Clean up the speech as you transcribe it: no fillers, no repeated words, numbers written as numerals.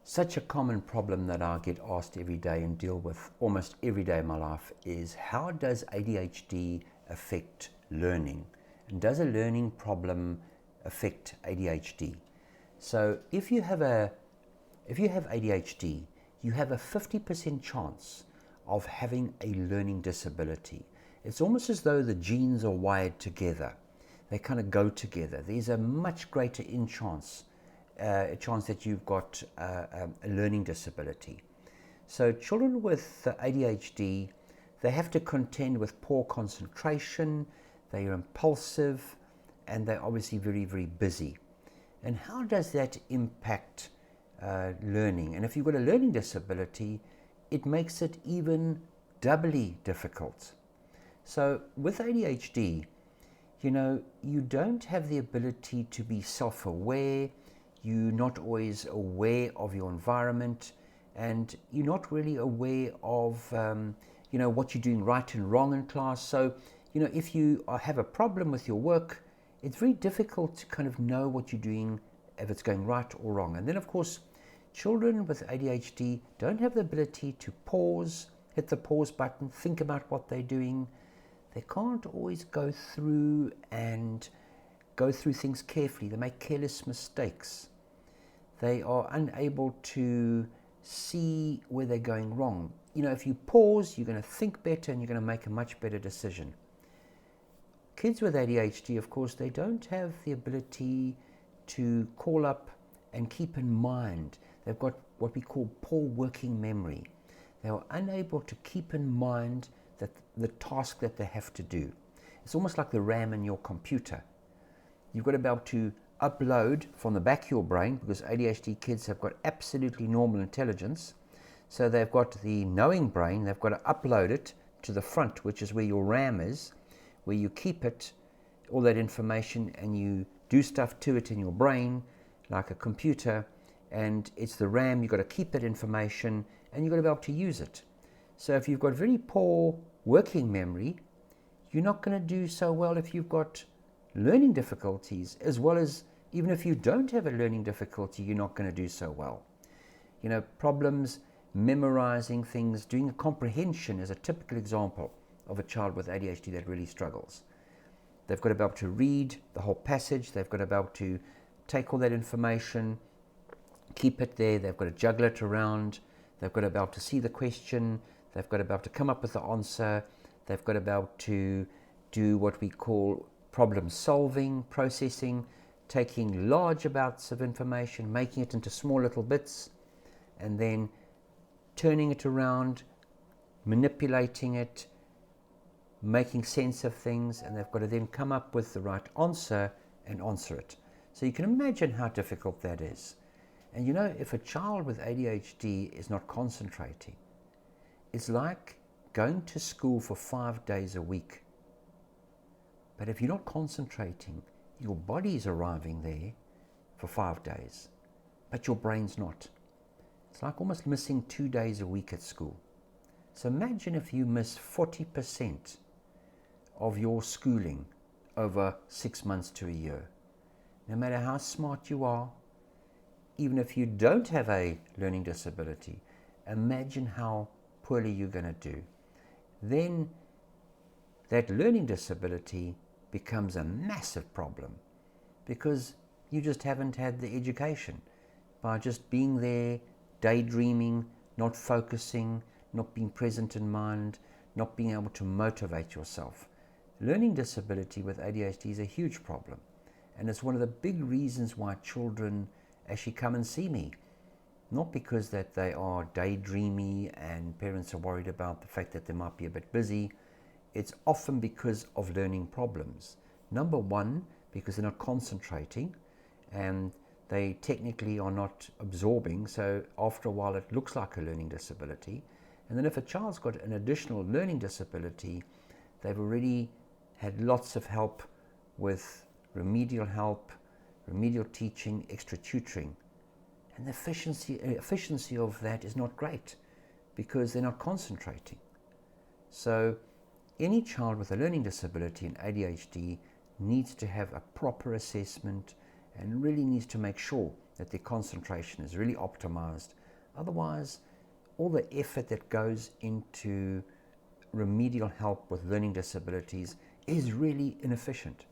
Such a common problem that I get asked every day and deal with almost every day of my life is, how does ADHD affect learning? And does a learning problem affect ADHD? So if you have ADHD, you have a 50% chance of having a learning disability. It's almost as though the genes are wired together. They kind of go together. There's a much greater a chance that you've got a learning disability. So children with ADHD, they have to contend with poor concentration, they are impulsive, and they're obviously very, very busy. And how does that impact learning? And if you've got a learning disability, it makes it even doubly difficult. So with ADHD, you don't have the ability to be self-aware. You're not always aware of your environment, and you're not really aware of what you're doing right and wrong in class. So if you have a problem with your work, it's very difficult to kind of know what you're doing, if it's going right or wrong. And then of course, children with ADHD don't have the ability to pause, hit the pause button, think about what they're doing. They can't always go through things carefully. They make careless mistakes. They are unable to see where they're going wrong. If you pause, you're going to think better and you're going to make a much better decision. Kids with ADHD, of course, they don't have the ability to call up and keep in mind. They've got what we call poor working memory. They are unable to keep in mind the task that they have to do. It's almost like the RAM in your computer. You've got to be able to upload from the back of your brain, because ADHD kids have got absolutely normal intelligence. So they've got the knowing brain, they've got to upload it to the front, which is where your RAM is, where you keep it, all that information, and you do stuff to it in your brain, like a computer, and it's the RAM. You've got to keep that information, and you've got to be able to use it. So if you've got very poor working memory, you're not going to do so well if you've got learning difficulties, as well as even if you don't have a learning difficulty, you're not going to do so well. Problems memorizing things, doing a comprehension is a typical example of a child with ADHD that really struggles. They've got to be able to read the whole passage, they've got to be able to take all that information, keep it there, they've got to juggle it around, they've got to be able to see the question, they've got to be able to come up with the answer, they've got to be able to do what we call problem solving, processing, taking large amounts of information, making it into small little bits, and then turning it around, manipulating it, making sense of things, and they've got to then come up with the right answer and answer it. So you can imagine how difficult that is. And if a child with ADHD is not concentrating, it's like going to school for 5 days a week. But if you're not concentrating, your body's arriving there for 5 days, but your brain's not. It's like almost missing 2 days a week at school. So imagine if you miss 40% of your schooling over 6 months to a year. No matter how smart you are, even if you don't have a learning disability, imagine how poorly you're going to do. Then that learning disability becomes a massive problem, because you just haven't had the education. By just being there, daydreaming, not focusing, not being present in mind, not being able to motivate yourself. Learning disability with ADHD is a huge problem, and it's one of the big reasons why children actually come and see me. Not because that they are daydreamy and parents are worried about the fact that they might be a bit busy. It's often because of learning problems. Number one, because they're not concentrating and they technically are not absorbing, so after a while it looks like a learning disability. And then if a child's got an additional learning disability, they've already had lots of help with remedial teaching, extra tutoring. And the efficiency of that is not great, because they're not concentrating. So any child with a learning disability and ADHD needs to have a proper assessment and really needs to make sure that their concentration is really optimized. Otherwise, all the effort that goes into remedial help with learning disabilities is really inefficient.